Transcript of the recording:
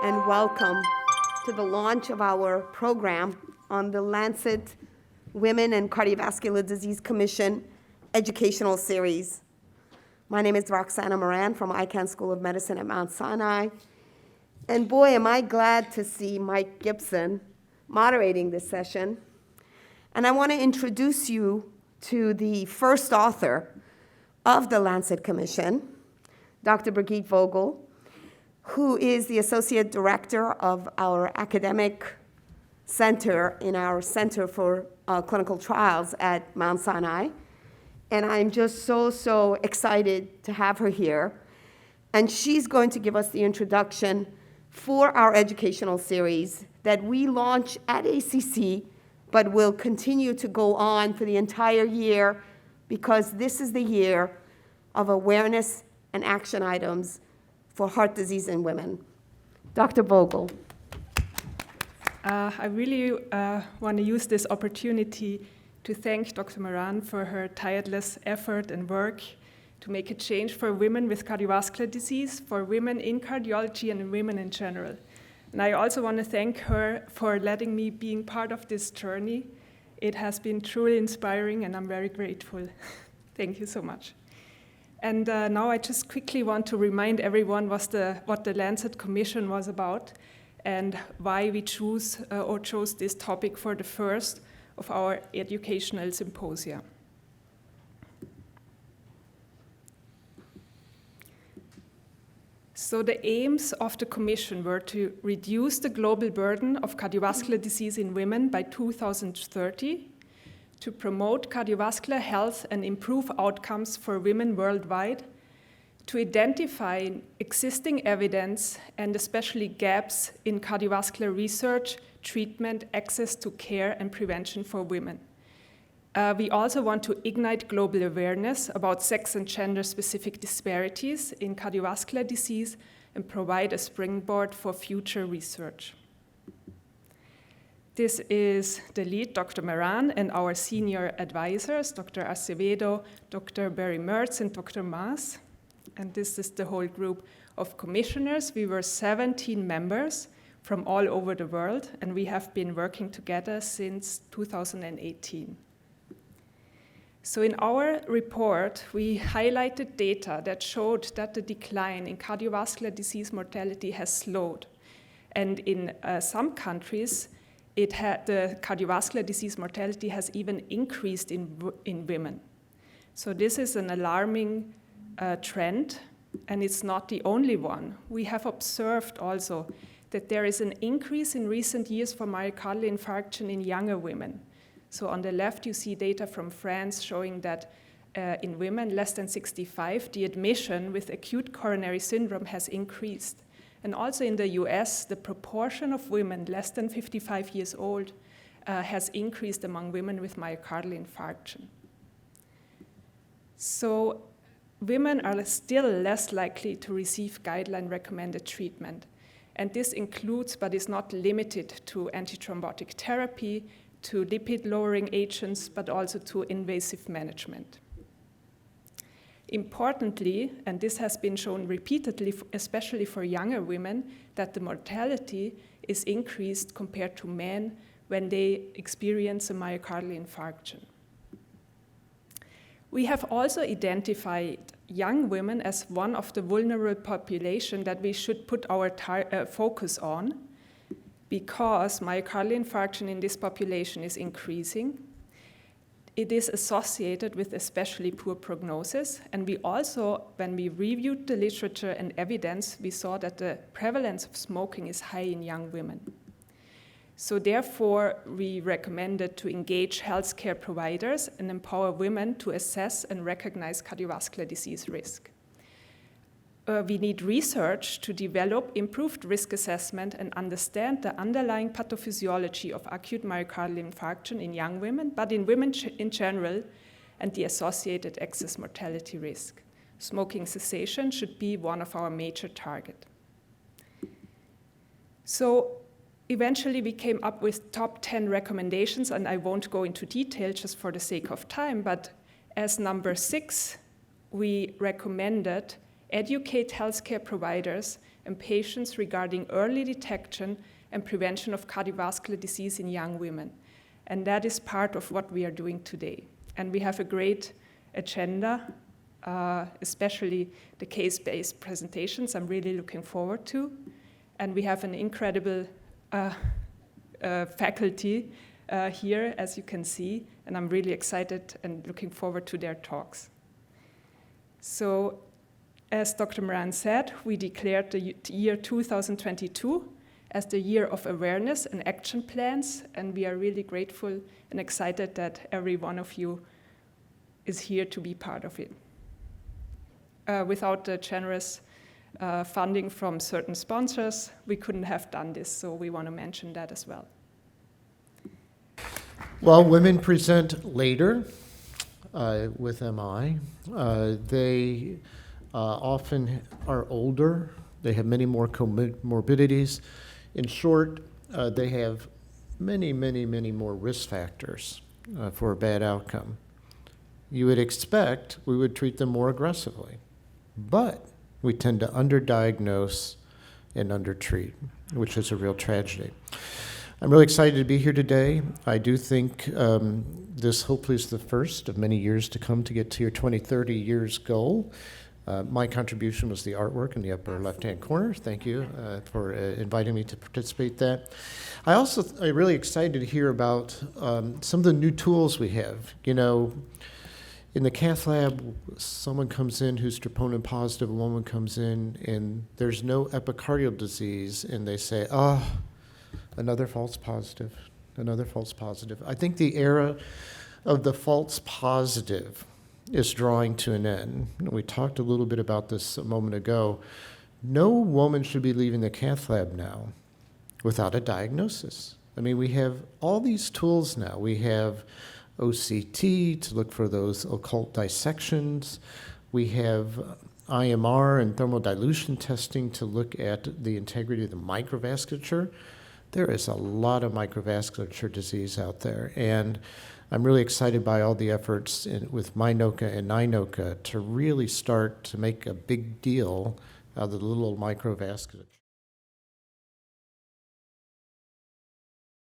and welcome to the launch of our program on the Lancet Women and Cardiovascular Disease Commission educational series. My name is Roxana Moran from Icahn School of Medicine at Mount Sinai. And boy, am I glad to see Mike Gibson moderating this session. And I want to introduce you to the first author of the Lancet Commission, Dr. Brigitte Vogel, who is the Associate Director of our academic center in our Center for Clinical Trials at Mount Sinai. And I'm just so excited to have her here. And she's going to give us the introduction for our educational series that we launch at ACC, but will continue to go on for the entire year because this is the year of awareness and action items for heart disease in women. Dr. Vogel. I really want to use this opportunity to thank Dr. Moran for her tireless effort and work to make a change for women with cardiovascular disease, for women in cardiology and women in general. And I also want to thank her for letting me being part of this journey. It has been truly inspiring and I'm very grateful. Thank you so much. And now I just quickly want to remind everyone what the Lancet Commission was about and why we chose this topic for the first of our educational symposia. So the aims of the Commission were to reduce the global burden of cardiovascular disease in women by 2030, to promote cardiovascular health and improve outcomes for women worldwide, to identify existing evidence and especially gaps in cardiovascular research, treatment, access to care, and prevention for women. We also want to ignite global awareness about sex and gender-specific disparities in cardiovascular disease and provide a springboard for future research. This is the lead, Dr. Moran, and our senior advisors, Dr. Acevedo, Dr. Barry Mertz, and Dr. Maas. And this is the whole group of commissioners. We were 17 members from all over the world, and we have been working together since 2018. So in our report, we highlighted data that showed that the decline in cardiovascular disease mortality has slowed. And in some countries, the cardiovascular disease mortality has even increased in women. So this is an alarming trend, and it's not the only one. We have observed also that there is an increase in recent years for myocardial infarction in younger women. So on the left, you see data from France showing that in women less than 65, the admission with acute coronary syndrome has increased. And also in the US, the proportion of women less than 55 years old has increased among women with myocardial infarction. So women are still less likely to receive guideline-recommended treatment. And this includes, but is not limited to, antithrombotic therapy, to lipid-lowering agents, but also to invasive management. Importantly, and this has been shown repeatedly, especially for younger women, that the mortality is increased compared to men when they experience a myocardial infarction. We have also identified young women as one of the vulnerable population that we should put our focus on because myocardial infarction in this population is increasing. It is associated with especially poor prognosis, and we also, when we reviewed the literature and evidence, we saw that the prevalence of smoking is high in young women. So therefore, we recommended to engage healthcare providers and empower women to assess and recognize cardiovascular disease risk. We need research to develop improved risk assessment and understand the underlying pathophysiology of acute myocardial infarction in young women, but in women in general, and the associated excess mortality risk. Smoking cessation should be one of our major targets. So eventually we came up with top 10 recommendations, and I won't go into detail just for the sake of time, but as number 6, we recommended educate healthcare providers in patients regarding early detection and prevention of cardiovascular disease in young women. And that is part of what we are doing today. And we have a great agenda, especially the case-based presentations I'm really looking forward to. And we have an incredible faculty here, as you can see, and I'm really excited and looking forward to their talks. So, as Dr. Moran said, we declared the year 2022 as the year of awareness and action plans, and we are really grateful and excited that every one of you is here to be part of it. Without the generous funding from certain sponsors, we couldn't have done this, so we want to mention that as well. Well, women present later with MI. They often are older. They have many more comorbidities. In short, they have many more risk factors for a bad outcome. You would expect we would treat them more aggressively, but we tend to underdiagnose and undertreat, which is a real tragedy. I'm really excited to be here today. I do think this hopefully is the first of many years to come to get to your 2030 years goal. My contribution was the artwork in the upper left-hand corner. Thank you for inviting me to participate in that. I'm really excited to hear about some of the new tools we have. You know, in the cath lab, someone comes in who's troponin positive, a woman comes in, and there's no epicardial disease, and they say, oh, another false positive, another false positive. I think the era of the false positive is drawing to an end. We talked a little bit about this a moment ago. No woman should be leaving the cath lab now without a diagnosis. I mean, we have all these tools now. We have OCT to look for those occult dissections. We have IMR and thermal dilution testing to look at the integrity of the microvasculature. There is a lot of microvasculature disease out there, and I'm really excited by all the efforts with MyNOCA and NINOCA to really start to make a big deal out of the little microvasculature.